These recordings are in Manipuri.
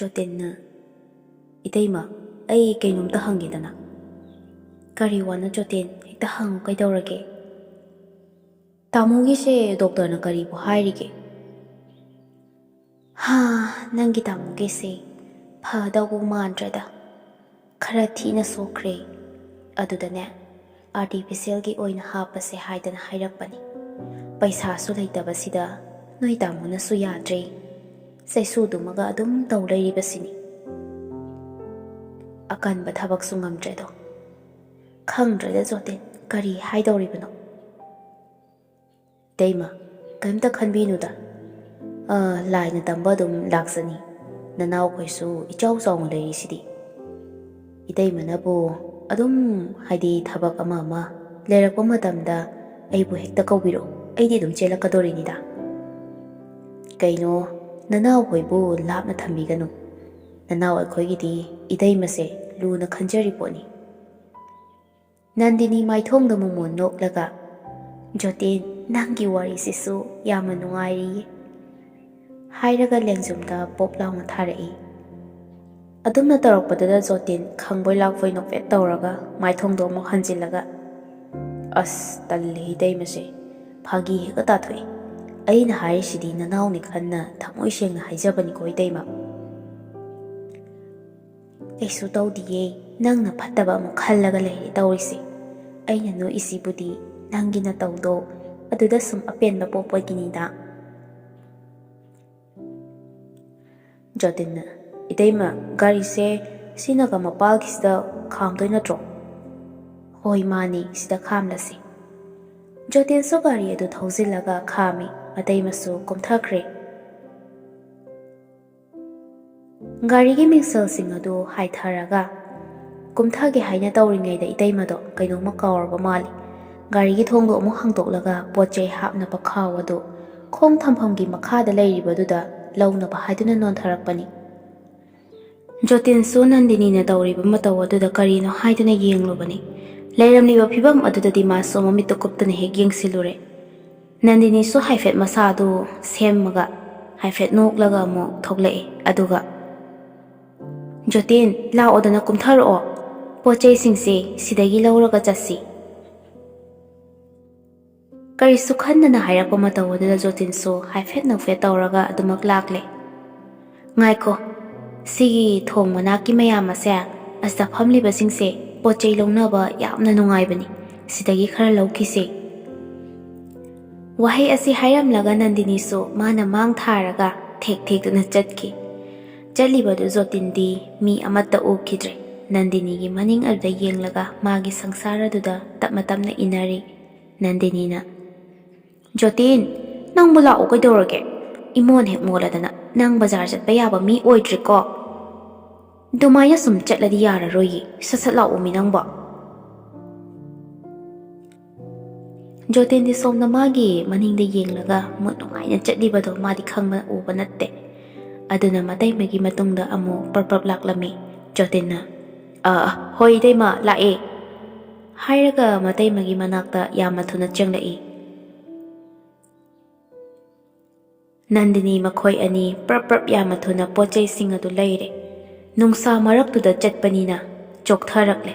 ꯖꯣꯇꯤꯟꯅ ꯏꯇꯩꯃ ꯑꯩ ꯀꯩꯅꯣꯝꯇ ꯍꯪꯒꯦꯗꯅ ꯀꯔꯤ ꯋꯥꯅꯣ ꯖꯣꯇꯤꯟ ꯍꯦꯛꯇ ꯍꯪꯉꯨ ꯀꯩꯗꯧꯔꯒꯦ ꯇꯥꯃꯣꯒꯤꯁꯦ ꯗꯣꯛꯇꯔꯅ ꯀꯔꯤꯕꯨ ꯍꯥꯏꯔꯤꯒꯦ ꯅꯪꯒꯤ ꯇꯥꯃꯣꯒꯤꯁꯦ ꯐꯗꯧꯕ ꯃꯥꯟꯗ꯭ꯔꯦꯗ ꯈꯔ ꯊꯤꯅ ꯁꯣꯛꯈ꯭ꯔꯦ ꯑꯗꯨꯗꯅꯦ ꯑꯥꯔꯇꯤꯐꯤꯁꯦꯜꯒꯤ ꯑꯣꯏꯅ ꯍꯥꯞꯄꯁꯦ ꯍꯥꯏꯗꯅ ꯍꯥꯏꯔꯛꯄꯅꯤ ꯄꯩꯁꯥꯁꯨ ꯂꯩꯇꯕꯁꯤꯗ ꯅꯣꯏ ꯇꯥꯃꯣꯅꯁꯨ ꯌꯥꯗ꯭ꯔꯦ ꯆꯩꯁꯨꯗꯨꯃꯒ ꯑꯗꯨꯝ ꯇꯧ ꯂꯩꯔꯤꯕꯁꯤꯅꯤ ꯑꯀꯟꯕ ꯊꯕꯛꯁꯨ ꯉꯝꯗ꯭ꯔꯦꯗꯣ ꯈꯪꯗ꯭ꯔꯦꯗ ꯖꯣꯇꯤꯟ ꯀꯔꯤ ꯍꯥꯏꯗꯧꯔꯤꯕꯅꯣ ꯏꯇꯩꯃ ꯀꯔꯤꯝꯇ ꯈꯟꯕꯤꯅꯨꯗ ꯂꯥꯏꯅ ꯇꯝꯕ ꯑꯗꯨꯝ ꯂꯥꯛꯆꯅꯤ ꯅꯅꯥꯎꯈꯣꯏꯁꯨ ꯏꯆꯥꯎ ꯆꯥꯎꯅ ꯂꯩꯔꯤꯁꯤꯗꯤ ꯏꯇꯩꯃꯅꯕꯨ ꯑꯗꯨꯝ ꯍꯥꯏꯗꯤ ꯊꯕꯛ ꯑꯃ ꯂꯩꯔꯛꯄ ꯃꯇꯝꯗ ꯑꯩꯕꯨ ꯍꯦꯛꯇ ꯀꯧꯕꯤꯔꯛꯑꯣ ꯑꯩꯗꯤ ꯑꯗꯨꯝ ꯆꯦꯜꯂꯛꯀꯗꯣꯔꯤꯅꯤꯗ ꯀꯩꯅꯣ ꯅꯅꯥꯎꯈꯣꯏꯕꯨ ꯂꯥꯞꯅ ꯊꯝꯕꯤꯒꯅꯨ ꯅꯅꯥꯎ ꯑꯩꯈꯣꯏꯒꯤꯗꯤ ꯏꯇꯩꯃꯁꯦ ꯂꯨꯅ ꯈꯟꯖꯔꯤ ꯄꯣꯠꯅꯤ ꯅꯟꯗꯤꯅꯤ ꯃꯥꯏꯊꯣꯡꯗ ꯃꯣꯃꯣꯟ ꯅꯣꯛꯂꯒ ꯖꯣꯇꯤꯟ ꯅꯪꯒꯤ ꯋꯥꯔꯤꯁꯤꯁꯨ ꯌꯥꯝꯅ ꯅꯨꯡꯉꯥꯏꯔꯤꯌꯦ ꯍꯥꯏꯔꯒ ꯂꯦꯡꯖꯨꯝꯗ ꯄꯣꯞ ꯂꯥꯎꯅ ꯊꯥꯔꯛꯏ ꯑꯗꯨꯝꯅ ꯇꯧꯔꯛꯄꯗꯨꯗ ꯖꯣꯇꯤꯟ ꯈꯪꯕꯣꯏ ꯂꯥꯛꯄꯣꯏ ꯅꯣꯛꯐꯦꯠ ꯇꯧꯔꯒ ꯃꯥꯏꯊꯣꯡꯗꯣ ꯑꯃꯨꯛ ꯍꯟꯖꯤꯜꯂꯒ ꯑꯁ ꯇꯜꯂꯦ ꯏꯇꯩꯃꯁꯦ ꯐꯥꯒꯤ ꯍꯦꯛꯇ ꯇꯥꯊꯣꯛꯏ ꯑꯩꯅ ꯍꯥꯏꯔꯤꯁꯤꯗꯤ ꯅꯅꯥꯎꯅꯤ ꯈꯟꯅ ꯊꯃꯣꯏ ꯁꯦꯡꯅ ꯍꯥꯏꯖꯕꯅꯤꯀꯣ ꯏꯇꯩꯃ ꯀꯩꯁꯨ ꯇꯧꯗꯤꯌꯦ ꯅꯪꯅ ꯐꯠꯇꯕ ꯑꯃꯨꯛ ꯈꯜꯂꯒ ꯂꯩꯔꯦ ꯇꯧꯔꯤꯁꯦ ꯑꯩꯅ ꯅꯣꯛꯏꯁꯤꯕꯨꯗꯤ ꯅꯪꯒꯤ ꯅꯇꯧꯗꯣ ꯑꯗꯨꯗ ꯁꯨꯝ ꯑꯄꯦꯟꯕ ꯄꯣꯛꯄꯒꯤꯅꯤꯗ ꯖꯣꯇꯤꯟꯅ ꯏꯇꯩꯃ ꯒꯥꯔꯤꯁꯦ ꯁꯤꯅꯒ ꯃꯄꯥꯜꯒꯤꯁꯤꯗ ꯈꯥꯝꯗꯣꯏ ꯅꯠꯇ꯭ꯔꯣ ꯍꯣꯏ ꯃꯥꯅꯤ ꯁꯤꯗ ꯈꯥꯝꯂꯁꯤ ꯖꯣꯇꯤꯟꯁꯨ ꯒꯥꯔꯤ ꯑꯗꯨ ꯊꯧꯖꯤꯜꯂꯒ ꯈꯥꯝꯃꯤ ꯃꯇꯩꯃꯁꯨ ꯀꯨꯝꯊꯈ꯭ꯔꯦ ꯒꯥꯔꯤꯒꯤ ꯃꯤꯡꯁꯦꯜꯁꯤꯡ ꯑꯗꯨ ꯍꯥꯏꯊꯔꯒ ꯀꯨꯝꯊꯒꯦ ꯍꯥꯏꯅ ꯇꯧꯔꯤꯉꯩꯗ ꯏꯇꯩꯃꯗꯣ ꯀꯩꯅꯣꯝꯃ ꯀꯥꯎꯔꯕ ꯃꯥꯜꯂꯤ ꯒꯥꯔꯤꯒꯤ ꯊꯣꯡꯗꯣ ꯑꯃꯨꯛ ꯍꯥꯡꯗꯣꯛꯂꯒ ꯄꯣꯠ ꯆꯩ ꯍꯥꯞꯅꯕ ꯈꯥꯎ ꯑꯗꯨ ꯈꯣꯡ ꯊꯝꯐꯝꯒꯤ ꯃꯈꯥꯗ ꯂꯩꯔꯤꯕꯗꯨꯗ ꯂꯧꯅꯕ ꯍꯥꯏꯗꯨꯅ ꯅꯣꯟꯊꯔꯛꯄꯅꯤ ꯖꯣꯇꯤꯟꯁꯨ ꯅꯟꯗꯤꯅꯤꯅ ꯇꯧꯔꯤꯕ ꯃꯇꯧ ꯑꯗꯨꯗ ꯀꯔꯤꯅꯣ ꯍꯥꯏꯗꯨꯅ ꯌꯦꯡꯂꯨꯕꯅꯤ ꯂꯩꯔꯝꯂꯤꯕ ꯐꯤꯕꯝ ꯑꯗꯨꯗꯗꯤ ꯃꯥꯁꯨ ꯃꯃꯤꯠꯇꯨ ꯀꯨꯞꯇꯨꯅ ꯍꯦꯛ ꯌꯦꯡꯁꯤꯜꯂꯨꯔꯦ ꯅꯟꯗꯤꯅꯤꯁꯨ ꯍꯥꯏꯐꯦꯠ ꯃꯁꯥꯗꯨ ꯁꯦꯝꯃꯒ ꯍꯥꯏꯐꯦꯠ ꯅꯣꯛꯂꯒ ꯑꯃꯨꯛ ꯊꯣꯛꯂꯛꯏ ꯑꯗꯨꯒ ꯖꯣꯇꯤꯟ ꯂꯥꯛꯑꯣꯗꯅ ꯀꯨꯝꯊꯔꯛꯑꯣ ꯄꯣꯠ ꯆꯩꯁꯤꯡꯁꯦ ꯁꯤꯗꯒꯤ ꯂꯧꯔꯒ ꯆꯠꯁꯤ ꯀꯔꯤꯁꯨ ꯈꯟꯗꯅ ꯍꯥꯏꯔꯛꯄ ꯃꯇꯧ ꯑꯗꯨꯗ ꯖꯣꯇꯤꯟꯁꯨ ꯍꯥꯏꯐꯦꯠ ꯅꯣꯛꯐꯦꯠ ꯇꯧꯔꯒ ꯑꯗꯨꯃꯛ ꯂꯥꯛꯂꯦ ꯉꯥꯏꯈꯣ ꯁꯤꯒꯤ ꯊꯣꯡ ꯃꯅꯥꯛꯀꯤ ꯃꯌꯥꯝ ꯑꯁꯦ ꯑꯁꯤꯗ ꯐꯝꯂꯤꯕꯁꯤꯡꯁꯦ ꯄꯣꯠ ꯆꯩ ꯂꯧꯅꯕ ꯌꯥꯝꯅ ꯅꯨꯡꯉꯥꯏꯕꯅꯤ ꯁꯤꯗꯒꯤ ꯈꯔ ꯂꯧꯈꯤꯁꯦ ꯋꯥꯍꯩ ꯑꯁꯤ ꯍꯥꯏꯔꯝꯂꯒ ꯅꯟꯗꯤꯅꯤꯁꯨ ꯃꯥꯅ ꯃꯥꯡ ꯊꯥꯔꯒ ꯊꯦꯛ ꯊꯦꯛꯇꯨꯅ ꯆꯠꯈꯤ ꯆꯠꯂꯤꯕꯗꯨ ꯖꯣꯇꯤꯟꯗꯤ ꯃꯤ ꯑꯃꯠꯇ ꯎꯈꯤꯗ꯭ꯔꯦ ꯅꯟꯗꯤꯅꯤꯒꯤ ꯃꯅꯤꯡ ꯑꯗꯨꯗ ꯌꯦꯡꯂꯒ ꯃꯥꯒꯤ ꯁꯪꯁꯥꯔ ꯑꯗꯨꯗ ꯇꯞꯅ ꯇꯞꯅ ꯏꯟꯅꯔꯤ ꯅꯟꯗꯤꯅꯤꯅ ꯖꯣꯇꯤꯟ ꯅꯪꯕꯨ ꯂꯥꯛꯑꯣ ꯀꯩꯗꯧꯔꯒꯦ ꯏꯃꯣꯟ ꯍꯦꯛ ꯃꯣꯜꯂꯗꯅ ꯅꯪ ꯕꯖꯥꯔ ꯆꯠꯄ ꯌꯥꯕ ꯃꯤ ꯑꯣꯏꯗ꯭ꯔꯤꯀꯣ ꯑꯗꯨꯃꯥꯏꯅ ꯁꯨꯝ ꯆꯠꯂꯗꯤ ꯌꯥꯔꯔꯣꯏꯌꯦ ꯁꯠ ꯁꯠ ꯂꯥꯛꯑꯣ ꯃꯤ ꯅꯪꯕꯣ ꯖꯣꯇꯤꯟꯗꯤ ꯁꯣꯝꯗ ꯃꯥꯒꯤ ꯃꯅꯤꯡꯗ ꯌꯦꯡꯂꯒ ꯃꯨꯠ ꯅꯨꯡꯉꯥꯏꯅ ꯆꯠꯂꯤꯕꯗꯣ ꯃꯥꯗꯤ ꯈꯪꯕ ꯎꯕ ꯅꯠꯇꯦ ꯑꯗꯨꯅ ꯃꯇꯩꯃꯒꯤ ꯃꯇꯨꯡꯗ ꯑꯃꯨꯛ ꯄꯔꯞ ꯂꯥꯛꯂꯝꯃꯤ ꯖꯣꯇꯤꯟꯅ ꯍꯣꯏ ꯏꯇꯩꯃ ꯂꯥꯛꯑꯦ ꯍꯥꯏꯔꯒ ꯃꯇꯩꯃꯒꯤ ꯃꯅꯥꯛꯇ ꯌꯥꯝꯅ ꯊꯨꯅ ꯆꯪꯂꯛꯏ ꯅꯟꯗꯤꯅꯤ ꯃꯈꯣꯏ ꯑꯅꯤ ꯄꯔꯞ ꯌꯥꯝꯅ ꯊꯨꯅ ꯄꯣꯠ ꯆꯩꯁꯤꯡ ꯑꯗꯨ ꯂꯩꯔꯦ ꯅꯨꯡꯁꯥ ꯃꯔꯛꯇꯨꯗ ꯆꯠꯄꯅꯤꯅ ꯆꯣꯛꯊꯔꯛꯂꯦ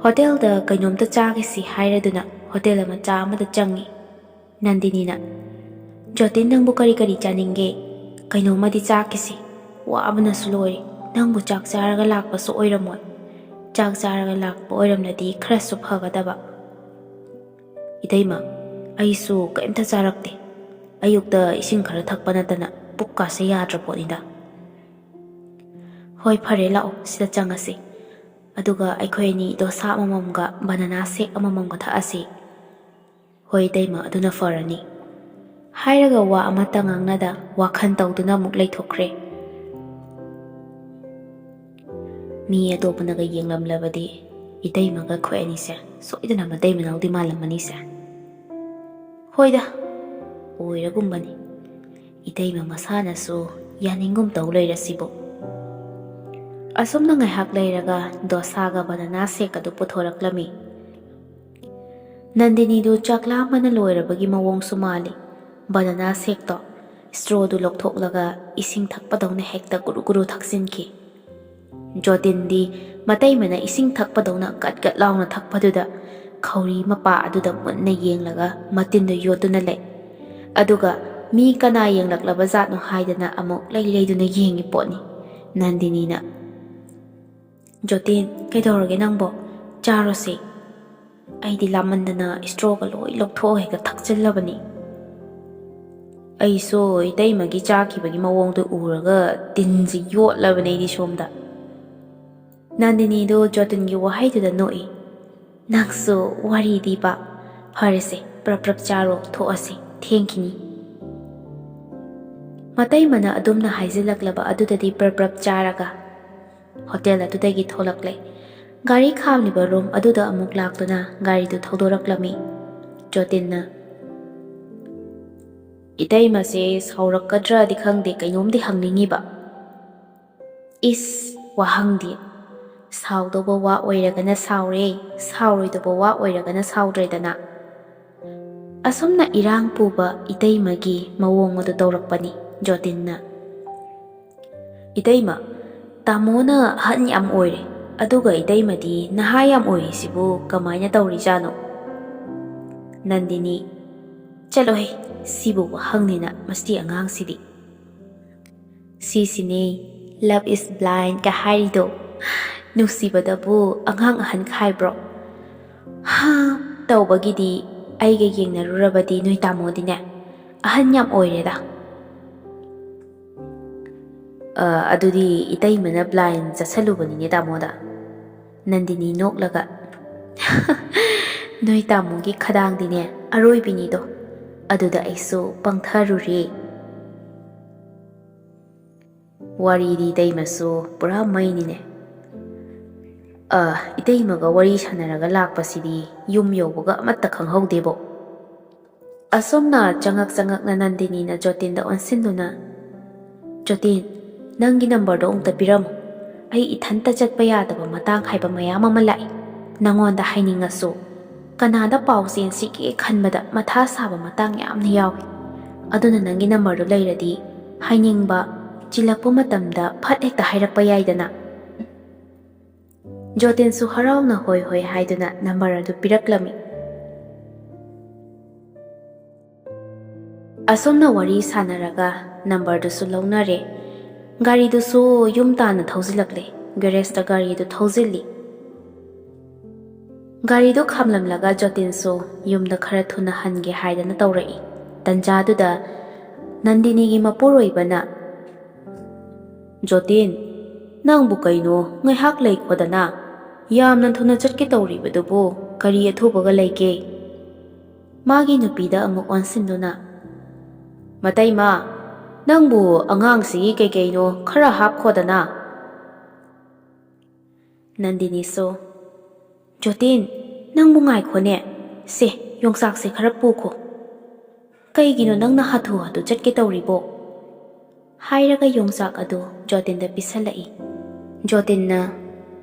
ꯍꯣꯇꯦꯜꯗ ꯀꯩꯅꯣꯝꯇ ꯆꯥꯒꯦꯁꯤ ꯍꯥꯏꯔꯗꯨꯅ ꯍꯣꯇꯦꯜ ꯃꯆꯥ ꯑꯃꯗ ꯆꯪꯉꯤ ꯅꯟꯗꯤꯅꯤꯅ ꯖꯣꯇꯤꯟ ꯅꯪꯕꯨ ꯀꯔꯤ ꯆꯥꯅꯤꯡꯒꯦ ꯀꯩꯅꯣꯝꯃꯗꯤ ꯆꯥꯈꯤꯁꯤ ꯋꯥꯕꯅꯁꯨ ꯂꯣꯏꯔꯦ ꯅꯪꯕꯨ ꯆꯥꯛ ꯆꯥꯔꯒ ꯂꯥꯛꯄꯁꯨ ꯑꯣꯏꯔꯝꯃꯣꯏ ꯆꯥꯛ ꯆꯥꯔꯒ ꯂꯥꯛꯄ ꯑꯣꯏꯔꯝꯂꯗꯤ ꯈꯔꯁꯨ ꯐꯒꯗꯕ ꯏꯇꯩꯃ ꯑꯩꯁꯨ ꯀꯩꯝꯇ ꯆꯥꯔꯛꯇꯦ ꯑꯌꯨꯛꯇ ꯏꯁꯤꯡ ꯈꯔ ꯊꯛꯄ ꯅꯠꯇꯅ ꯄꯨꯛꯀꯥꯁꯦ ꯌꯥꯗ꯭ꯔ ꯄꯣꯠꯅꯤꯗ ꯍꯣꯏ ꯐꯔꯦ ꯂꯥꯛꯑꯣ ꯁꯤꯗ ꯆꯪꯉꯁꯤ ꯑꯗꯨꯒ ꯑꯩꯈꯣꯏ ꯑꯅꯤ ꯗꯣꯁꯥ ꯑꯃꯃꯝꯒ ꯕꯅꯥꯅꯥ ꯁꯦꯛ ꯑꯃꯃꯝꯒ ꯊꯛꯑꯁꯤ ꯍꯣꯏ ꯏꯇꯩꯃ ꯑꯗꯨꯅ ꯐꯔꯅꯤ ꯍꯥꯏꯔꯒ ꯋꯥ ꯑꯃꯠꯇ ꯉꯥꯡꯅꯗ ꯋꯥꯈꯜ ꯇꯧꯗꯨꯅ ꯑꯃꯨꯛ ꯂꯩꯊꯣꯛꯈ꯭ꯔꯦ ꯃꯤ ꯑꯇꯣꯞꯄꯅꯒ ꯌꯦꯡꯂꯝꯂꯕꯗꯤ ꯏꯇꯩꯃꯒ ꯑꯩꯈꯣꯏ ꯑꯅꯤꯁꯦ ꯁꯣꯏꯗꯅ ꯃꯇꯩ ꯃꯅꯥꯎꯗꯤ ꯃꯥꯜꯂꯝꯃꯅꯤꯁꯦ ꯍꯣꯏꯗ ꯑꯣꯏꯔꯒꯨꯝꯕꯅꯤ ꯏꯇꯩꯃ ꯃꯁꯥꯅꯁꯨ ꯌꯥꯅꯤꯡꯒꯨꯝ ꯇꯧ ꯂꯩꯔꯁꯤꯕꯨ ꯑꯁꯨꯝꯅ ꯉꯥꯏꯍꯥꯛ ꯂꯩꯔꯒ ꯗꯣꯁꯥꯒ ꯕꯅꯥꯅꯥ ꯁꯦꯛ ꯑꯗꯨ ꯄꯨꯊꯣꯔꯛꯂꯝꯃꯤ ꯅꯟꯗꯤꯅꯤꯗꯨ ꯆꯥꯛ ꯂꯥꯝꯕꯅ ꯂꯣꯏꯔꯕꯒꯤ ꯃꯑꯣꯡꯁꯨ ꯃꯥꯜꯂꯤ ꯕꯅꯥꯅꯥ ꯁꯦꯛꯇꯣ ꯁ꯭ꯇ꯭ꯔꯣꯗꯨ ꯂꯧꯊꯣꯛꯂꯒ ꯏꯁꯤꯡ ꯊꯛꯄꯗꯧꯅ ꯍꯦꯛꯇ ꯒꯨꯔꯨ ꯒꯨꯔꯨ ꯊꯛꯆꯤꯟꯈꯤ꯫ ꯖꯣꯇꯤꯟꯗꯤ ꯃꯇꯩꯃꯅ ꯏꯁꯤꯡ ꯊꯛꯄꯗꯧꯅ ꯒꯠ ꯒꯠ ꯂꯥꯎꯅ ꯊꯛꯄꯗꯨꯗ ꯈꯧꯔꯤ ꯃꯄꯥ ꯑꯗꯨꯗ ꯃꯨꯟꯅ ꯌꯦꯡꯂꯒ ꯃꯇꯤꯟꯗꯨ ꯌꯣꯠꯇꯨꯅ ꯂꯩ꯫ ꯑꯗꯨꯒ ꯃꯤ ꯀꯅꯥ ꯌꯦꯡꯂꯛꯂꯕ ꯖꯥꯠꯅꯣ ꯍꯥꯏꯗꯅ ꯑꯃꯨꯛ ꯂꯩꯗꯨꯅ ꯌꯦꯡꯉꯤ ꯄꯣꯠꯅꯤ꯫ ꯅꯟꯗꯤꯅꯤꯅ "ꯖꯣꯇꯤꯟ, ꯀꯩꯗꯧꯔꯒꯦ ꯅꯪꯕꯣ? ꯆꯥꯔꯣꯁꯤ꯫ ꯑꯩꯗꯤ ꯂꯥꯃꯟꯗꯅ ꯁ꯭ꯇ꯭ꯔꯣꯒ ꯂꯣꯏ ꯂꯧꯊꯣꯛꯑ ꯍꯦꯛꯇ ꯊꯛꯆꯤꯜꯂꯕꯅꯤ꯫ ꯑꯩꯁꯨ ꯏꯇꯩꯃꯒꯤ ꯆꯥꯈꯤꯕꯒꯤ ꯃꯑꯣꯡꯗꯨ ꯎꯔꯒ ꯇꯤꯟꯁꯤ ꯌꯣꯠꯂꯕꯅꯦ ꯑꯩꯗꯤ ꯁꯣꯝꯗ." ꯅꯟꯗꯤꯅꯤꯗꯨ ꯖꯣꯇꯤꯟꯒꯤ ꯋꯥꯍꯩꯗꯨꯗ ꯅꯣꯛꯏ꯫ "ꯅꯪꯁꯨ ꯋꯥꯔꯤꯗꯤꯕ꯫ ꯐꯔꯦꯁꯦ, ꯄ꯭ꯔꯞ ꯆꯥꯔꯣ, ꯊꯣꯛꯑꯁꯤ, ꯊꯦꯡꯈꯤꯅꯤ." ꯃꯇꯩꯃꯅ ꯑꯗꯨꯝꯅ ꯍꯥꯏꯖꯤꯜꯂꯛꯂꯕ ꯑꯗꯨꯗꯗꯤ ꯄ꯭ꯔꯞ ꯆꯥꯔꯒ ꯍꯣꯇꯦꯜ ꯑꯗꯨꯗꯒꯤ ꯊꯣꯛꯂꯛꯂꯦ꯫ ꯒꯥꯔꯤ ꯈꯥꯝꯂꯤꯕ ꯔꯨꯝ ꯑꯗꯨꯗ ꯑꯃꯨꯛ ꯂꯥꯛꯇꯨꯅ ꯒꯥꯔꯤꯗꯨ ꯊꯧꯗꯣꯔꯛꯂꯝꯃꯤ꯫ ꯖꯣꯇꯤꯟꯅ "ꯏꯇꯩꯃꯁꯦ ꯁꯥꯎꯔꯛꯀꯗ꯭ꯔꯗꯤ ꯈꯪꯗꯦ, ꯀꯩꯅꯣꯝꯗꯤ ꯍꯪꯅꯤꯡꯉꯤꯕ." "ꯏꯁ, ꯋꯥꯍꯪꯗꯤ! ꯁꯥꯎꯗꯧꯕ ꯋꯥ ꯑꯣꯏꯔꯒꯅ ꯁꯥꯎꯔꯦ, ꯁꯥꯎꯔꯣꯏꯗꯧꯕ ꯋꯥ ꯑꯣꯏꯔꯒꯅ ꯁꯥꯎꯗ꯭ꯔꯦꯗꯅ." ꯑꯁꯨꯝꯅ ꯏꯔꯥꯡ ꯄꯨꯕ ꯏꯇꯩꯃꯒꯤ ꯃꯑꯣꯡ ꯑꯗꯨ ꯇꯧꯔꯛꯄꯅꯤ꯫ ꯖꯣꯇꯤꯟꯅ "ꯏꯇꯩꯃ, ꯇꯥꯃꯣꯅ ꯑꯍꯟ ꯌꯥꯝ ꯑꯣꯏꯔꯦ, ꯑꯗꯨꯒ ꯏꯇꯩꯃꯗꯤ ꯅꯍꯥ ꯌꯥꯝ ꯑꯣꯏꯔꯤꯁꯤꯕꯨ ꯀꯃꯥꯏꯅ ꯇꯧꯔꯤꯖꯥꯠꯅꯣ?" ꯅꯟꯗꯤꯅꯤ "ꯆꯠꯂꯣꯍꯦ, ꯁꯤꯕꯨ ꯋꯥꯍꯪꯅꯤꯅ, ꯃꯁꯤ ꯑꯉꯥꯡꯁꯤꯗꯤ." "ꯁꯤꯁꯤꯅꯦ ꯂꯚ ꯏꯁ ꯕ꯭ꯂꯥꯏꯟꯗ ꯀ ꯍꯥꯏꯔꯤꯗꯣ꯫ ꯅꯨꯡꯁꯤꯕꯗꯕꯨ ꯑꯉꯥꯡ ꯑꯍꯟ ꯈꯥꯏꯕ꯭ꯔꯣ? ꯇꯧꯕꯒꯤꯗꯤ ꯑꯩꯒ ꯌꯦꯡꯅꯔꯨꯔꯕꯗꯤ ꯅꯣꯏ ꯇꯥꯃꯣꯗꯤꯅꯦ ꯑꯍꯟ ꯌꯥꯝ ꯑꯣꯏꯔꯦꯗ." "ꯑꯗꯨꯗꯤ ꯏꯇꯩꯃꯅ ꯕ꯭ꯂꯥꯏꯟ ꯆꯠꯁꯜꯂꯨꯕꯅꯤꯅꯦ ꯇꯥꯃꯣꯗ." ꯅꯟꯗꯤꯅꯤ ꯅꯣꯛꯂꯒ "ꯅꯣꯏ ꯇꯥꯃꯣꯒꯤ ꯈꯗꯥꯡꯗꯤꯅꯦ ꯑꯔꯣꯏꯕꯤꯅꯤꯗꯣ, ꯑꯗꯨꯗ ꯑꯩꯁꯨ ꯄꯪꯊꯔꯨꯔꯦ." "ꯋꯥꯔꯤꯗꯤ ꯏꯇꯩꯃꯁꯨ ꯄꯨꯔꯥ ꯃꯩꯅꯤꯅꯦ꯫ ꯏꯇꯩꯃꯒ ꯋꯥꯔꯤ ꯁꯥꯟꯅꯔꯒ ꯂꯥꯛꯄꯁꯤꯗꯤ ꯌꯨꯝ ꯌꯧꯕꯒ ꯑꯃꯠꯇ ꯈꯪꯍꯧꯗꯦꯕꯣ." ꯑꯁꯣꯝꯅ ꯆꯪꯉꯛꯅ ꯅꯟꯗꯤꯅꯤꯅ ꯖꯣꯇꯤꯟꯗ ꯑꯣꯟꯁꯤꯟꯗꯨꯅ "ꯖꯣꯇꯤꯟ, ꯅꯪꯒꯤ ꯅꯝꯕꯔꯗꯣ ꯑꯃꯨꯛꯇ ꯄꯤꯔꯝꯃꯨ. ꯑꯩ ꯏꯊꯟꯇ ꯆꯠꯄ ꯌꯥꯗꯕ ꯃꯇꯥꯡ ꯍꯥꯏꯕ ꯃꯌꯥꯝ ꯑꯃ ꯂꯥꯛꯏ. ꯅꯪꯉꯣꯟꯗ ꯍꯥꯏꯅꯤꯡꯉꯁꯨ ꯀꯅꯥꯗ ꯄꯥꯎ ꯆꯦꯟꯁꯤꯒꯦ ꯈꯟꯕꯗ ꯃꯊꯥ ꯁꯥꯕ ꯃꯇꯥꯡ ꯌꯥꯝꯅ ꯌꯥꯎꯏ. ꯑꯗꯨꯅ ꯅꯪꯒꯤ ꯅꯝꯕꯔꯗꯣ ꯂꯩꯔꯗꯤ ꯍꯥꯏꯅꯤꯡꯕ ꯆꯤꯜꯂꯛꯄ ꯃꯇꯝꯗ ꯐꯠ ꯍꯦꯛꯇ ꯍꯥꯏꯔꯛꯄ ꯌꯥꯏꯗꯅ." ꯖꯣꯇꯤꯟꯁꯨ ꯍꯔꯥꯎꯅ ꯍꯣꯏ ꯍꯣꯏ ꯍꯥꯏꯗꯨꯅ ꯅꯝꯕꯔ ꯑꯗꯨ ꯄꯤꯔꯛꯂꯝꯃꯤ꯫ ꯑꯁꯣꯝꯅ ꯋꯥꯔꯤ ꯁꯥꯟꯅꯔꯒ ꯅꯝꯕꯔꯗꯨꯁꯨ ꯂꯧꯅꯔꯦ꯫ ꯒꯥꯔꯤꯗꯨꯁꯨ ꯌꯨꯝ ꯇꯥꯟꯅ ꯊꯧꯖꯤꯜꯂꯛꯂꯦ꯫ ꯒꯦꯔꯦꯖꯇ ꯒꯥꯔꯤꯗꯨ ꯊꯧꯖꯤꯜꯂꯤ꯫ ꯒꯥꯔꯤꯗꯨ ꯈꯥꯝꯂꯝꯂꯒ ꯖꯣꯇꯤꯟꯁꯨ ꯌꯨꯝꯗ ꯈꯔ ꯊꯨꯅ ꯍꯟꯒꯦ ꯍꯥꯏꯗꯅ ꯇꯧꯔꯛꯏ꯫ ꯇꯟꯖꯥꯗꯨꯗ ꯅꯟꯗꯤꯅꯤꯒꯤ ꯃꯄꯨꯔꯣꯏꯕꯅ "ꯖꯣꯇꯤꯟ, ꯅꯪꯕꯨ ꯀꯩꯅꯣ ꯉꯥꯏꯍꯥꯛ ꯂꯩꯈꯣꯗꯅ, ꯌꯥꯝꯅ ꯊꯨꯅ ꯆꯠꯀꯦ ꯇꯧꯔꯤꯕꯗꯨꯕꯨ ꯀꯔꯤ ꯑꯊꯨꯕꯒ ꯂꯩꯒꯦ?" ꯃꯥꯒꯤ ꯅꯨꯄꯤꯗ ꯑꯃꯨꯛ ꯑꯣꯟꯁꯤꯟꯗꯨꯅ "ꯃꯇꯩꯃ, ꯅꯪꯕꯨ ꯑꯉꯥꯡꯁꯤꯒꯤ ꯀꯩꯀꯩꯅꯣ ꯈꯔ ꯍꯥꯞꯈꯣꯗꯅ." ꯅꯟꯗꯤꯅꯤꯁꯨ "ꯖꯣꯇꯤꯟ, ꯅꯪꯕꯨ ꯉꯥꯏꯈꯣꯅꯦ, ꯁꯦ ꯌꯣꯡꯆꯥꯛꯁꯦ ꯈꯔ ꯄꯨꯈꯣ. ꯀꯩꯒꯤꯅꯣ ꯅꯪꯅ ꯍꯥꯊꯨ ꯆꯠꯀꯦ ꯇꯧꯔꯤꯕꯣ?" ꯍꯥꯏꯔꯒ ꯌꯣꯡꯆꯥꯛ ꯑꯗꯨ ꯖꯣꯇꯤꯟꯗ ꯄꯤꯁꯜꯂꯛꯏ꯫ ꯖꯣꯇꯤꯟꯅ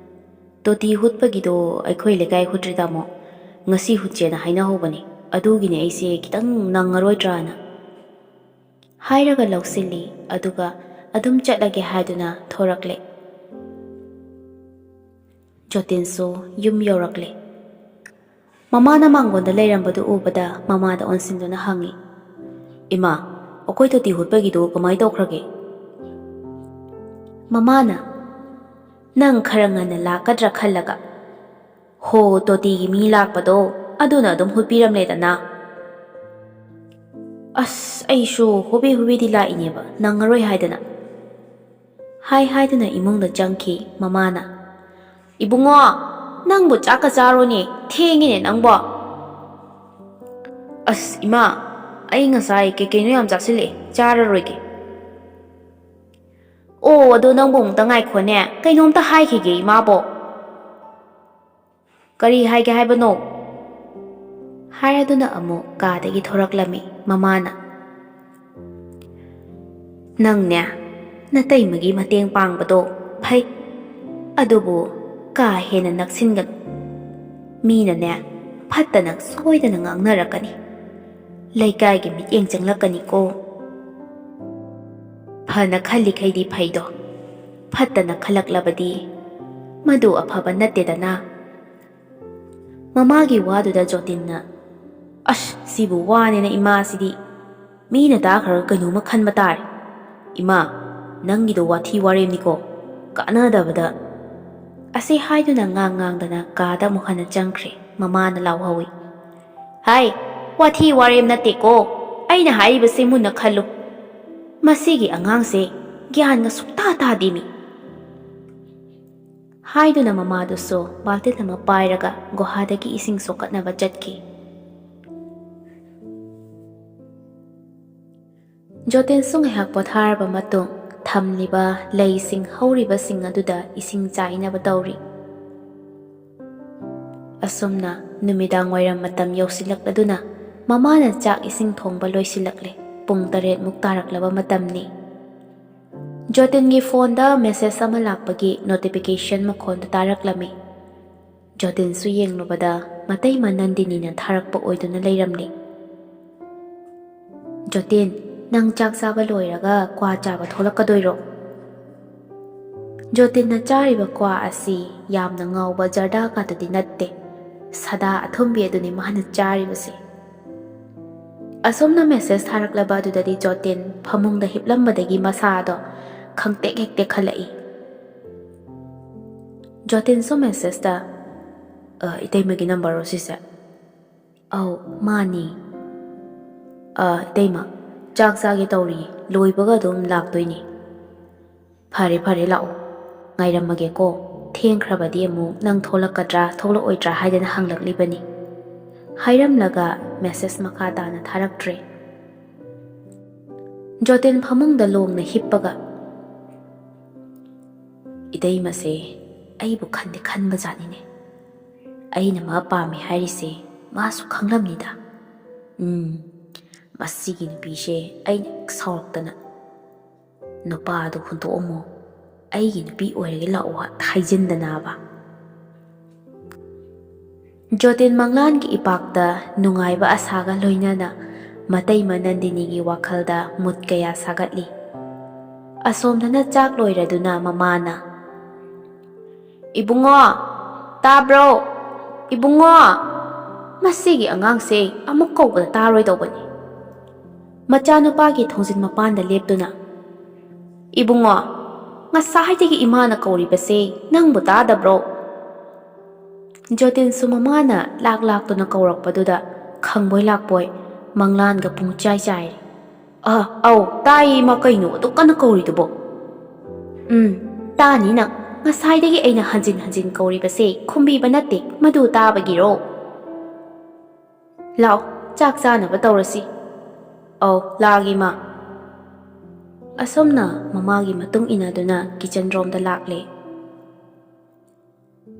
"ꯇꯣꯇꯤ ꯍꯨꯠꯄꯒꯤꯗꯣ ꯑꯩꯈꯣꯏ ꯂꯩꯀꯥꯏ ꯍꯨꯠꯇ꯭ꯔꯤ ꯇꯥꯃꯣ. ꯉꯁꯤ ꯍꯨꯠꯁꯦꯅ ꯍꯥꯏꯅꯍꯧꯕꯅꯤ. ꯑꯗꯨꯒꯤꯅꯦ ꯑꯩꯁꯦ ꯈꯤꯇꯪ ꯅꯪꯉꯔꯣꯏꯗ꯭ꯔꯥꯅ." ꯍꯥꯏꯔꯒ ꯂꯧꯁꯤꯜꯂꯤ, ꯑꯗꯨꯒ ꯑꯗꯨꯝ ꯆꯠꯂꯒꯦ ꯍꯥꯏꯗꯨꯅ ꯊꯣꯔꯛꯂꯦ꯫ ꯖꯣꯇꯤꯟꯁꯨ ꯌꯨꯝ ꯌꯧꯔꯛꯂꯦ꯫ ꯃꯃꯥꯅ ꯃꯥꯡꯒꯣꯟꯗ ꯂꯩꯔꯝꯕꯗꯨ ꯎꯕꯗ ꯃꯃꯥꯗ ꯑꯣꯟꯁꯤꯟꯗꯨꯅ ꯍꯪꯉꯤ, "ꯏꯃꯥ, ꯑꯩꯈꯣꯏ ꯇꯣꯇꯤ ꯍꯨꯠꯄꯒꯤꯗꯣ ꯀꯃꯥꯏ ꯇꯧꯈ꯭ꯔꯒꯦ?" ꯃꯃꯥꯅ "ꯅꯪ ꯈꯔ ꯉꯟꯅ ꯂꯥꯛꯀꯗ꯭ꯔꯥ ꯈꯜꯂꯒ, ꯍꯣ ꯇꯣꯇꯤꯒꯤ ꯃꯤ ꯂꯥꯛꯄꯗꯣ ꯑꯗꯨꯅ ꯑꯗꯨꯝ ꯍꯨꯠꯄꯤꯔꯝꯂꯦꯗꯅ." "ꯑꯁ, ꯑꯩꯁꯨ ꯍꯣꯕꯦ ꯂꯥꯛꯏꯅꯦꯕ, ꯅꯪꯉꯔꯣꯏ ꯍꯥꯏꯗꯅ." ꯍꯥꯏꯗꯨꯅ ꯏꯃꯨꯡꯗ ꯆꯪꯈꯤ ꯃꯃꯥꯅ꯫ "ꯏꯕꯨꯡꯉꯣ, ꯅꯪꯕꯨ ꯆꯥꯛꯀ ꯆꯥꯔꯣꯅꯦ, ꯊꯦꯡꯉꯤꯅꯦ ꯅꯪꯕꯣ." "ꯑꯁ ꯏꯃꯥ, ꯑꯩ ꯉꯁꯥꯏ ꯀꯩꯀꯩꯅꯣ ꯌꯥꯝ ꯆꯥꯁꯤꯜꯂꯛꯑꯦ, ꯆꯥꯔꯔꯣꯏꯒꯦ." "ꯑꯣ, ꯑꯗꯣ ꯅꯪꯕꯨ ꯑꯃꯨꯛꯇ ꯉꯥꯏꯈꯣꯅꯦ, ꯀꯩꯅꯣꯝꯇ ꯍꯥꯏꯈꯤꯒꯦ ꯏꯃꯥꯕꯣ." "ꯀꯔꯤ ꯍꯥꯏꯒꯦ ꯍꯥꯏꯕꯅꯣ?" ꯍꯥꯏꯔꯗꯨꯅ ꯑꯃꯨꯛ ꯀꯥꯗꯒꯤ ꯊꯣꯔꯛꯂꯝꯃꯤ ꯃꯃꯥꯅ꯫ "ꯅꯪꯅꯦ ꯅꯇꯩꯃꯒꯤ ꯃꯇꯦꯡ ꯄꯥꯡꯕꯗꯣ ꯐꯩ, ꯑꯗꯨꯕꯨ ꯀꯥ ꯍꯦꯟꯅ ꯅꯛꯁꯤꯟꯒꯅꯨ. ꯃꯤꯅꯅꯦ ꯐꯠꯇꯅ ꯁꯣꯏꯗꯅ ꯉꯥꯡꯅꯔꯛꯀꯅꯤ. ꯂꯩꯀꯥꯏꯒꯤ ꯃꯤꯠꯌꯦꯡ ꯆꯪꯂꯛꯀꯅꯤꯀꯣ." ꯐꯅ ꯈꯜꯂꯤꯈꯩꯗꯤ ꯐꯩꯗꯣ ꯐꯠꯇꯅ ꯈꯜꯂꯛꯂꯕꯗꯤ ꯃꯗꯨ ꯑꯐꯕ ꯅꯠꯇꯦꯗꯅ꯫ ꯃꯃꯥꯒꯤ ꯋꯥꯗꯨꯗ ꯖꯣꯇꯤꯟꯅ ꯑꯁ ꯁꯤꯕꯨ ꯋꯥꯅꯦꯅ ꯏꯃꯥꯁꯤꯗꯤ ꯃꯤꯅ ꯇꯥꯈ꯭ꯔꯒ ꯀꯩꯅꯣꯝꯃ ꯈꯟꯕ ꯇꯥꯔꯦ꯫ ꯏꯃꯥ ꯅꯪꯒꯤꯗꯣ ꯋꯥꯊꯤ ꯋꯥꯔꯦꯝꯅꯤꯀꯣ ꯀꯥꯟꯅꯗꯕꯗ꯫ ꯑꯁꯤ ꯍꯥꯏꯗꯨꯅ ꯉꯥꯡꯗꯅ ꯀꯥꯗ ꯑꯃꯨꯛ ꯍꯟꯅ ꯆꯪꯈ꯭ꯔꯦ꯫ ꯃꯃꯥꯅ ꯂꯥꯎꯍꯧꯏ ꯍꯥꯏ ꯋꯥꯊꯤ ꯋꯥꯔꯦꯝ ꯅꯠꯇꯦꯀꯣ ꯑꯩꯅ ꯍꯥꯏꯔꯤꯕꯁꯦ ꯃꯨꯟꯅ ꯈꯜꯂꯨ꯫ ꯃꯁꯤꯒꯤ ꯑꯉꯥꯡꯁꯦ ꯒ꯭ꯌꯥꯟꯒ ꯁꯨꯛꯇꯥ ꯇꯥꯗꯦꯃꯤ꯫ ꯍꯥꯏꯗꯨꯅ ꯃꯃꯥꯗꯨꯁꯨ ꯕꯥꯜꯇꯤꯟ ꯑꯃ ꯄꯥꯏꯔꯒ ꯒꯨꯍꯥꯗꯒꯤ ꯏꯁꯤꯡ ꯁꯣꯛꯀꯠꯅꯕ ꯆꯠꯈꯤ꯫ ꯖꯣꯇꯤꯟꯁꯨ ꯉꯥꯏꯍꯥꯛ ꯄꯣꯊꯥꯔꯕ ꯃꯇꯨꯡ ꯊꯝꯂꯤꯕ ꯂꯩꯁꯤꯡ ꯍꯧꯔꯤꯕꯁꯤꯡ ꯑꯗꯨꯗ ꯏꯁꯤꯡ ꯆꯥꯏꯅꯕ ꯇꯧꯔꯤ꯫ ꯑꯁꯨꯝꯅ ꯅꯨꯃꯤꯗꯥꯡ ꯋꯥꯏꯔꯝ ꯃꯇꯝ ꯌꯧꯁꯤꯜꯂꯛꯂꯗꯨꯅ ꯃꯃꯥꯅ ꯆꯥꯛ ꯏꯁꯤꯡ ꯊꯣꯡꯕ ꯂꯣꯏꯁꯤꯜꯂꯛꯂꯦ꯫ ꯄꯨꯡ 8ꯃꯨꯛ ꯇꯥꯔꯛꯂꯕ ꯃꯇꯝꯅꯤ꯫ ꯖꯣꯇꯤꯟꯒꯤ ꯐꯣꯟꯗ ꯃꯦꯁꯦꯖ ꯑꯃ ꯂꯥꯛꯄꯒꯤ ꯅꯣꯇꯤꯐꯤꯀꯦꯁꯟ ꯃꯈꯣꯟꯗꯨ ꯇꯥꯔꯛꯂꯝꯃꯤ꯫ ꯖꯣꯇꯤꯟꯁꯨ ꯌꯦꯡꯂꯨꯕꯗ ꯃꯇꯩꯃ ꯅꯟꯗꯤꯅꯤꯅ ꯊꯥꯔꯛꯄ ꯑꯣꯏꯗꯨꯅ ꯂꯩꯔꯝꯂꯦ꯫ ꯖꯣꯇꯤꯟ ꯅꯪ ꯆꯥꯛ ꯆꯥꯕ ꯂꯣꯏꯔꯒ ꯀ꯭ꯋꯥ ꯆꯥꯕ ꯊꯣꯛꯂꯛꯀꯗꯣꯏꯔꯣ? ꯖꯣꯇꯤꯟꯅ ꯆꯥꯔꯤꯕ ꯀ꯭ꯋꯥ ꯑꯁꯤ ꯌꯥꯝꯅ ꯉꯥꯎꯕ ꯖꯔꯗꯥꯀꯥꯗꯨꯗꯤ ꯅꯠꯇꯦ, ꯁꯥꯗꯥ ꯑꯊꯨꯝꯕꯤ ꯑꯗꯨꯅꯤ ꯃꯥꯅ ꯆꯥꯔꯤꯕꯁꯦ꯫ ꯑꯁꯣꯝꯅ ꯃꯦꯁꯦꯖ ꯊꯥꯔꯛꯂꯕ ꯑꯗꯨꯗꯗꯤ ꯖꯣꯇꯤꯟ ꯐꯃꯨꯡꯗ ꯍꯤꯞꯂꯝꯕꯗꯒꯤ ꯃꯁꯥꯗꯣ ꯈꯪꯇꯦꯛ ꯍꯦꯛ ꯇꯦꯛꯈꯠꯂꯛꯏ꯫ ꯖꯣꯇꯤꯟꯁꯨ ꯃꯦꯁꯦꯖꯇ ꯏꯇꯩꯃꯒꯤ ꯅꯝꯕꯔꯔꯣ ꯁꯤꯁꯦ? ꯑꯧ ꯃꯥꯅꯤ꯫ ꯏꯇꯩꯃ ꯆꯥꯛ ꯆꯥꯒꯦ ꯇꯧꯔꯤ ꯂꯣꯏꯕꯒ ꯑꯗꯨꯝ ꯂꯥꯛꯇꯣꯏꯅꯤ꯫ ꯐꯔꯦ ꯐꯔꯦ ꯂꯥꯛꯑꯣ ꯉꯥꯏꯔꯝꯃꯒꯦꯀꯣ ꯊꯦꯡꯈ꯭ꯔꯕꯗꯤ ꯑꯃꯨꯛ ꯅꯪ ꯊꯣꯛꯂꯛꯀꯗ꯭ꯔꯥ ꯊꯣꯛꯂꯛꯑꯣꯏꯗ꯭ꯔꯥ ꯍꯥꯏꯗꯅ ꯍꯪꯂꯛꯂꯤꯕꯅꯤ꯫ ꯍꯥꯏꯔꯝꯂꯒ ꯃꯦꯁꯦꯖ ꯃꯈꯥ ꯇꯥꯅ ꯊꯥꯔꯛꯇ꯭ꯔꯦ꯫ ꯖꯣꯇꯤꯟ ꯐꯃꯨꯡꯗ ꯂꯣꯡꯅ ꯍꯤꯞꯄꯒ ꯏꯇꯩꯃꯁꯦ ꯑꯩꯕꯨ ꯈꯟꯗꯤ ꯈꯟꯕꯖꯥꯠꯅꯤꯅꯦ, ꯑꯩꯅ ꯃꯥ ꯄꯥꯝꯃꯤ ꯍꯥꯏꯔꯤꯁꯦ ꯃꯥꯁꯨ ꯈꯪꯂꯝꯅꯤꯗ꯫ ꯃꯁꯤꯒꯤ ꯅꯨꯄꯤꯁꯦ ꯑꯩꯅ ꯍꯦꯛ ꯁꯥꯎꯔꯛꯇꯅ ꯅꯨꯄꯥꯗꯣ ꯍꯨꯟꯇꯣꯛꯑꯝꯃꯣ ꯑꯩꯒꯤ ꯅꯨꯄꯤ ꯑꯣꯏꯔꯒꯦ ꯂꯥꯛꯑꯣ ꯍꯥꯏꯖꯤꯟꯗꯅꯕ꯫ ꯖꯣꯇꯤꯟ ꯃꯪꯂꯥꯟꯒꯤ ꯏꯄꯥꯛꯇ ꯅꯨꯡꯉꯥꯏꯕ ꯑꯁꯥꯒ ꯂꯣꯏꯅꯅ ꯃꯇꯩꯃ ꯅꯟꯗꯤꯅꯤꯒꯤ ꯋꯥꯈꯜꯗ ꯃꯨꯠ ꯀꯌꯥ ꯁꯥꯒꯠꯂꯤ꯫ ꯑꯁꯣꯝꯗꯅ ꯆꯥꯛ ꯂꯣꯏꯔꯗꯨꯅ ꯃꯃꯥꯅ ꯏꯕꯨꯡꯉꯣ ꯇꯥꯕ꯭ꯔꯣ ꯏꯕꯨꯡꯉꯣ, ꯃꯁꯤꯒꯤ ꯑꯉꯥꯡꯁꯦ ꯑꯃꯨꯛ ꯀꯧꯕꯗ ꯇꯥꯔꯣꯏꯗꯧꯕꯅꯤ꯫ ꯃꯆꯥꯅꯨꯄꯥꯒꯤ ꯊꯣꯡꯖꯤꯟ ꯃꯄꯥꯟꯗ ꯂꯦꯞꯇꯨꯅ ꯏꯕꯨꯡꯉꯣ ꯉꯁꯥꯏꯗꯒꯤ ꯏꯃꯥꯅ ꯀꯧꯔꯤꯕꯁꯦ ꯅꯪꯕꯨ ꯇꯥꯗꯕ꯭ꯔꯣ? ꯖꯣꯇꯤꯟꯁꯨ ꯃꯃꯥꯅ ꯂꯥꯛꯇꯨꯅ ꯀꯧꯔꯛꯄꯗꯨꯗ ꯈꯪꯕꯣꯏ ꯂꯥꯛꯄꯣꯏ ꯃꯪꯂꯥꯟꯒ ꯄꯨꯡꯆꯥꯏ ꯆꯥꯏꯔꯦ꯫ ꯑꯧ ꯇꯥꯏꯌꯦ ꯏꯃꯥ, ꯀꯩꯅꯣ ꯑꯗꯨꯛ ꯀꯟꯅ ꯀꯧꯔꯤꯗꯨꯕꯣ? ꯇꯥꯅꯤ ꯅꯪ, ꯉꯁꯥꯏꯗꯒꯤ ꯑꯩꯅ ꯍꯟꯖꯤꯟ ꯍꯟꯖꯤꯟ ꯀꯧꯔꯤꯕꯁꯦ ꯈꯨꯝꯕꯤꯕ ꯅꯠꯇꯦ, ꯃꯗꯨ ꯇꯥꯕꯒꯤꯔꯣ? ꯂꯥꯛꯑꯣ ꯆꯥꯛ ꯆꯥꯅꯕ ꯇꯧꯔꯁꯤ꯫ ꯑꯧ ꯂꯥꯛꯑꯒꯦ ꯏꯃꯥ꯫ ꯑꯁꯣꯝꯅ ꯃꯃꯥꯒꯤ ꯃꯇꯨꯡ ꯏꯟꯅꯗꯨꯅ ꯀꯤꯆꯟ ꯔꯣꯝꯗ ꯂꯥꯛꯂꯦ꯫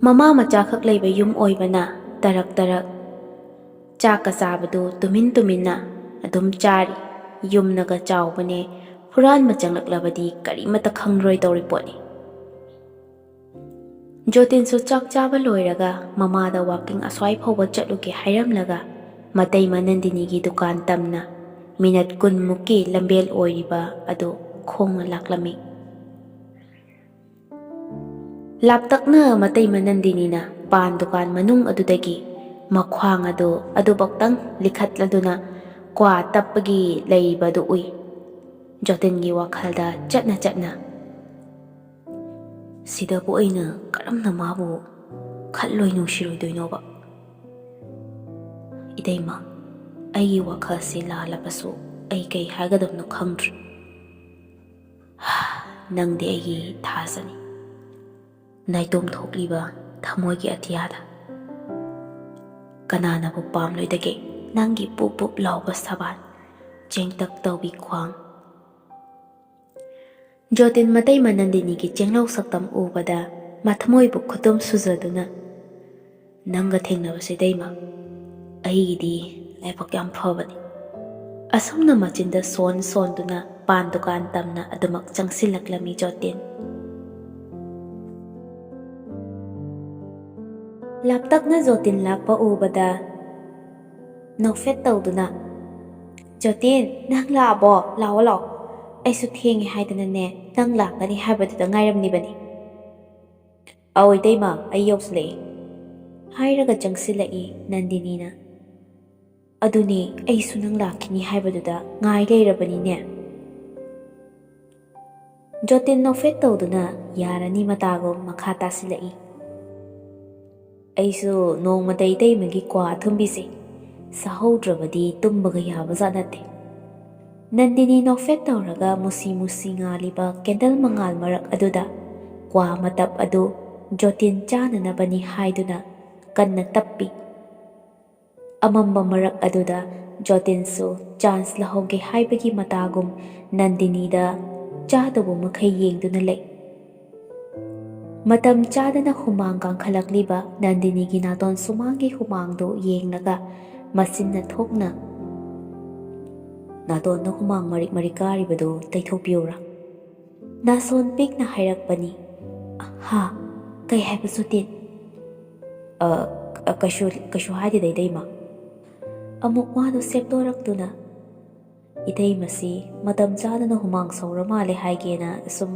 ꯃꯃꯥ ꯃꯆꯥꯈꯛ ꯂꯩꯕ ꯌꯨꯝ ꯑꯣꯏꯕꯅ ꯇꯔꯛ ꯆꯥꯛꯀ ꯆꯥꯕꯗꯨ ꯇꯨꯃꯤꯟ ꯇꯨꯃꯤꯟꯅ ꯑꯗꯨꯝ ꯆꯥꯔꯤ꯫ ꯌꯨꯝꯅꯒ ꯆꯥꯎꯕꯅꯦ, ꯍꯨꯔꯥꯟꯕ ꯆꯪꯂꯛꯂꯕꯗꯤ ꯀꯔꯤꯃꯠꯇ ꯈꯪꯂꯔꯣꯏ ꯇꯧꯔꯤ ꯄꯣꯠꯅꯤ꯫ ꯖꯣꯇꯤꯟꯁꯨ ꯆꯥꯛ ꯆꯥꯕ ꯂꯣꯏꯔꯒ ꯃꯃꯥꯗ ꯋꯥꯛꯀꯤꯡ ꯑꯁ꯭ꯋꯥꯏ ꯐꯥꯎꯕ ꯆꯠꯂꯨꯒꯦ ꯍꯥꯏꯔꯝꯂꯒ ꯃꯇꯩꯃ ꯅꯟꯗꯤꯅꯤꯒꯤ ꯗꯨꯀꯥꯟ ꯇꯝꯅ ꯃꯤꯅꯠ 20ꯃꯨꯛꯀꯤ ꯂꯝꯕꯦꯜ ꯑꯣꯏꯔꯤꯕ ꯑꯗꯨ ꯈꯣꯡꯅ ꯂꯥꯛꯂꯝꯃꯤ꯫ ꯂꯥꯞꯇꯛꯅ ꯃꯇꯩꯃ ꯅꯟꯗꯤꯅꯤꯅ ꯄꯥꯟ ꯗꯨꯀꯥꯟ ꯃꯅꯨꯡ ꯑꯗꯨꯗꯒꯤ ꯃꯈ꯭ꯋꯥꯡ ꯑꯗꯨꯕꯛꯇꯪ ꯂꯤꯈꯠꯂꯗꯨꯅ ꯀ꯭ꯋꯥ ꯇꯞꯄꯒꯤ ꯂꯩꯔꯤꯕꯗꯨ ꯎꯏ꯫ ꯖꯣꯇꯤꯟꯒꯤ ꯋꯥꯈꯜꯗ ꯆꯠꯅ ꯁꯤꯗꯕꯨ ꯑꯩꯅ ꯀꯔꯝꯅ ꯃꯥꯕꯨ ꯈꯠꯂꯣꯏ ꯅꯨꯡꯁꯤꯔꯣꯏꯗꯣꯏꯅꯣꯕ? ꯏꯇꯩꯃ ꯑꯩꯒꯤ ꯋꯥꯈꯜꯁꯤ ꯂꯥꯜꯂꯕꯁꯨ ꯑꯩ ꯀꯩ ꯍꯥꯏꯒꯗꯕꯅꯣ ꯈꯪꯗ꯭ꯔꯦ꯫ ꯅꯪꯗꯤ ꯑꯩꯒꯤ ꯊꯥꯖꯅꯤ, ꯅꯥꯏꯇꯣꯝ ꯊꯣꯛꯂꯤꯕ ꯊꯃꯣꯏꯒꯤ ꯑꯇꯤꯌꯥꯗ ꯀꯅꯥꯅꯕꯨ ꯄꯥꯝꯂꯣꯏꯗꯒꯦ ꯅꯪꯒꯤ ꯄꯨꯞ ꯄꯨꯞ ꯂꯥꯎꯕ ꯁꯕꯥꯟ, ꯆꯦꯡꯇꯛ ꯇꯧꯕꯤ ꯈ꯭ꯋꯥꯡ꯫ ꯖꯣꯇꯤꯟ ꯃꯇꯩꯃ ꯅꯟꯗꯤꯅꯤꯒꯤ ꯆꯦꯡꯂꯧ ꯁꯛꯇꯝ ꯎꯕꯗ ꯃꯊꯃꯣꯏꯕꯨ ꯈꯨꯇꯨꯝ ꯁꯨꯖꯗꯨꯅ ꯅꯪꯒ ꯊꯦꯡꯅꯕꯁꯦ ꯏꯇꯩꯃ ꯑꯩꯒꯤꯗꯤ ꯂꯥꯏꯕꯛ ꯌꯥꯝ ꯐꯕꯅꯤ꯫ ꯑꯁꯨꯝꯅ ꯃꯆꯤꯟꯗ ꯁꯣꯟꯗꯨꯅ ꯄꯥꯟ ꯗꯨꯀꯥꯟ ꯇꯝꯅ ꯑꯗꯨꯃꯛ ꯆꯪꯁꯤꯜꯂꯛꯂꯝꯃꯤ ꯖꯣꯇꯤꯟ꯫ ꯂꯥꯞꯇꯛꯅ ꯖꯣꯇꯤꯟ ꯂꯥꯛꯄ ꯎꯕꯗ ꯅꯣꯛꯐꯦꯠ ꯇꯧꯗꯨꯅ ꯖꯣꯇꯤꯟ ꯅꯪ ꯂꯥꯛꯑꯕꯣ? ꯂꯥꯛꯑꯣ ꯑꯩꯁꯨ ꯊꯦꯡꯉꯦ ꯍꯥꯏꯗꯅꯅꯦ ꯅꯪ ꯂꯥꯛꯀꯅꯤ ꯍꯥꯏꯕꯗꯨꯗ ꯉꯥꯏꯔꯝꯂꯤꯕꯅꯤ꯫ ꯑꯧ ꯏꯇꯩꯃ ꯑꯩ ꯌꯧꯁꯤꯜꯂꯛꯏ ꯍꯥꯏꯔꯒ ꯆꯪꯁꯤꯜꯂꯛꯏ ꯅꯟꯗꯤꯅꯤꯅ꯫ ꯑꯗꯨꯅꯦ ꯑꯩꯁꯨ ꯅꯪ ꯂꯥꯛꯈꯤꯅꯤ ꯍꯥꯏꯕꯗꯨꯗ ꯉꯥꯏ ꯂꯩꯔꯕꯅꯤꯅꯦ꯫ ꯖꯣꯇꯤꯟ ꯅꯣꯛꯐꯦꯠ ꯇꯧꯗꯨꯅ ꯌꯥꯔꯅꯤ ꯃꯇꯥꯒꯨꯝ ꯃꯈꯥ ꯇꯥꯁꯤꯜꯂꯛꯏ꯫ ꯑꯩꯁꯨ ꯅꯣꯡꯃꯇ ꯏꯇꯩꯃꯒꯤ ꯀ꯭ꯋꯥ ꯑꯊꯨꯝꯕꯤꯁꯦ ꯁꯥꯍꯧꯗ꯭ꯔꯕꯗꯤ ꯇꯨꯝꯕꯒ ꯌꯥꯕꯖꯥꯠ ꯅꯠꯇꯦ꯫ ꯅꯟꯗꯤꯅꯤ ꯅꯣꯛꯐꯦꯠ ꯇꯧꯔꯒ ꯃꯨꯁꯤ ꯃꯨꯁꯤ ꯉꯥꯜꯂꯤꯕ ꯀꯦꯟꯗꯜ ꯃꯉꯥꯜ ꯃꯔꯛ ꯑꯗꯨꯗ ꯀ꯭ꯋꯥ ꯃꯇꯞ ꯑꯗꯨ ꯖꯣꯇꯤꯟ ꯆꯥꯅꯅꯕꯅꯤ ꯍꯥꯏꯗꯨꯅ ꯀꯟꯅ ꯇꯞꯄꯤ꯫ ꯑꯃꯝꯕ ꯃꯔꯛ ꯑꯗꯨꯗ ꯖꯣꯇꯤꯟꯁꯨ ꯆꯥꯟꯁ ꯂꯧꯍꯧꯒꯦ ꯍꯥꯏꯕꯒꯤ ꯃꯇꯥꯒꯨꯝ ꯅꯟꯗꯤꯅꯤꯗ ꯆꯥꯗꯧꯕ ꯃꯈꯩ ꯌꯦꯡꯗꯨꯅ ꯂꯩ꯫ ꯃꯇꯝ ꯆꯥꯗꯅ ꯍꯨꯃꯥꯡ ꯀꯥꯡꯈꯠꯂꯛꯂꯤꯕ ꯅꯟꯗꯤꯅꯤꯒꯤ ꯅꯥꯇꯣꯟ ꯁꯨꯃꯥꯡꯒꯤ ꯍꯨꯃꯥꯡꯗꯨ ꯌꯦꯡꯂꯒ ꯃꯆꯤꯟꯅ ꯊꯣꯛꯅ ꯅꯥꯇꯣꯟꯗ ꯍꯨꯃꯥꯡ ꯃꯔꯤꯛ ꯃꯔꯤꯛ ꯀꯥꯔꯤꯕꯗꯨ ꯇꯩꯊꯣꯛꯄꯤꯌꯨꯔꯥ? ꯅꯥꯁꯣꯟ ꯄꯤꯛꯅ ꯍꯥꯏꯔꯛꯄꯅꯤ꯫ ꯍꯥ ꯀꯩ ꯍꯥꯏꯕ ꯖꯣꯇꯤꯟ? ꯀꯩꯁꯨ ꯍꯥꯏꯗꯦꯗ ꯏꯇꯩꯃ꯫ ꯑꯃꯨꯛ ꯋꯥꯗꯨ ꯁꯦꯞꯇꯣꯔꯛꯇꯨꯅ ꯏꯇꯩꯃꯁꯤ ꯃꯇꯝ ꯆꯥꯗꯅ ꯍꯨꯃꯥꯡ ꯁꯧꯔ ꯃꯥꯜꯂꯦ ꯍꯥꯏꯒꯦꯅ ꯁꯨꯝ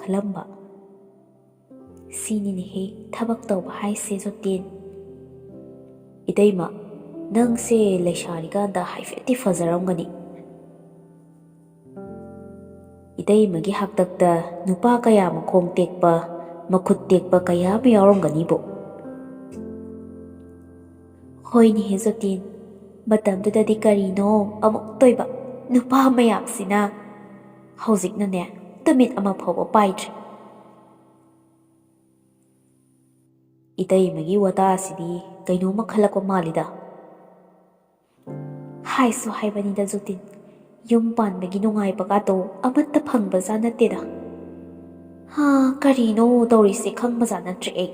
ꯈꯜꯂꯝꯕ꯫ ꯁꯤꯅꯤꯅꯦꯍꯦ ꯊꯕꯛ ꯇꯧꯕ ꯍꯥꯏꯁꯦ ꯖꯣꯇꯤꯟ꯫ ꯏꯇꯩꯃ ꯅꯪꯁꯦ ꯂꯩꯁꯥꯔꯤꯀꯥꯟꯗ ꯍꯥꯏꯐꯦꯠꯇꯤ ꯐꯖꯔꯝꯒꯅꯤ꯫ ꯏꯇꯩꯃꯒꯤ ꯍꯥꯛꯇꯛꯇ ꯅꯨꯄꯥ ꯀꯌꯥ ꯃꯈꯣꯡ ꯇꯦꯛꯄ ꯃꯈꯨꯠ ꯇꯦꯛꯄ ꯀꯌꯥ ꯑꯃ ꯌꯥꯎꯔꯝꯒꯅꯤꯕꯣ꯫ ꯍꯣꯏꯅꯦꯍꯦ ꯖꯣꯇꯤꯟ ꯃꯇꯝꯗꯨꯗꯗꯤ ꯀꯔꯤꯅꯣ ꯑꯃꯨꯛ ꯇꯣꯏꯕ ꯅꯨꯄꯥ ꯃꯌꯥꯝꯁꯤꯅ ꯍꯧꯖꯤꯛꯅꯅꯦ ꯇꯨꯃꯤꯠ ꯑꯃ ꯐꯥꯎꯕ ꯄꯥꯏꯗ꯭ꯔꯦ꯫ ꯏꯇꯩꯃꯒꯤ ꯋꯥꯇꯥꯁꯤꯗꯤ ꯀꯩꯅꯣꯝꯃ ꯈꯜꯂꯛꯄ ꯃꯥꯜꯂꯤꯗ꯫ ꯍꯥꯏꯁꯨ ꯍꯥꯏꯕꯅꯤꯗ ꯖꯣꯇꯤꯟ ꯌꯨꯝ ꯄꯥꯟꯕꯒꯤ ꯅꯨꯡꯉꯥꯏꯕꯒꯥꯗꯣ ꯑꯃꯠꯇ ꯐꯪꯕꯖꯥꯠ ꯅꯠꯇꯦꯗ꯫ ꯀꯔꯤꯅꯣ ꯇꯧꯔꯤꯁꯦ ꯈꯪꯕꯖꯥꯠ ꯅꯠꯇ꯭ꯔꯦ ꯑꯩ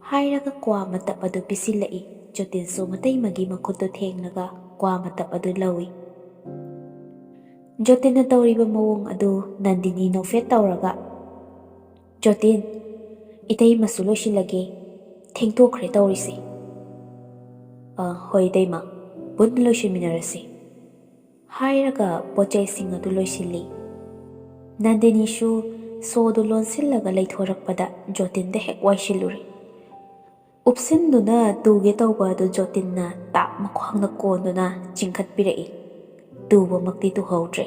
ꯍꯥꯏꯔꯒ ꯀ꯭ꯋꯥ ꯃꯇꯞ ꯑꯗꯨ ꯄꯤꯁꯤꯜꯂꯛꯏ꯫ ꯖꯣꯇꯤꯟꯁꯨ ꯃꯇꯩꯃꯒꯤ ꯃꯈꯨꯠꯇꯨ ꯊꯦꯡꯂꯒ ꯀ꯭ꯋꯥ ꯃꯇꯞ ꯑꯗꯨ ꯂꯧꯏ꯫ ꯖꯣꯇꯤꯟꯅ ꯇꯧꯔꯤꯕ ꯃꯑꯣꯡ ꯑꯗꯨ ꯅꯟꯗꯤꯅꯤ ꯅꯣꯛꯐꯦꯠ ꯇꯧꯔꯒ ꯖꯣꯇꯤꯟ ꯏꯇꯩꯃꯁꯨ ꯂꯣꯏꯁꯤꯜꯂꯒꯦ ꯊꯦꯡꯇꯣꯛꯈ꯭ꯔꯦ ꯇꯧꯔꯤꯁꯦ꯫ ꯍꯣꯏ ꯏꯇꯩꯃ ꯄꯨꯟꯅ ꯂꯣꯏꯁꯤꯟꯃꯤꯟꯅꯔꯁꯤ ꯍꯥꯏꯔꯒ ꯄꯣꯠꯆꯩꯁꯤꯡ ꯑꯗꯨ ꯂꯣꯏꯁꯤꯜꯂꯤ꯫ ꯅꯟꯗꯤꯅꯤꯁꯨ ꯁꯣꯗꯨ ꯂꯣꯟꯁꯤꯜꯂꯒ ꯂꯩꯊꯣꯔꯛꯄꯗ ꯖꯣꯇꯤꯟꯗ ꯍꯦꯛ ꯋꯥꯏꯁꯤꯜꯂꯨꯔꯦ꯫ ꯎꯞꯁꯤꯟꯗꯨꯅ ꯇꯨꯒꯦ ꯇꯧꯕ ꯑꯗꯨ ꯖꯣꯇꯤꯟꯅ ꯇꯥꯞ ꯃꯈ꯭ꯋꯥꯡꯗ ꯀꯣꯟꯗꯨꯅ ꯆꯤꯡꯈꯠꯄꯤꯔꯛꯏ꯫ ꯇꯨꯕꯃꯛꯇꯤ ꯇꯨꯍꯧꯗ꯭ꯔꯦ꯫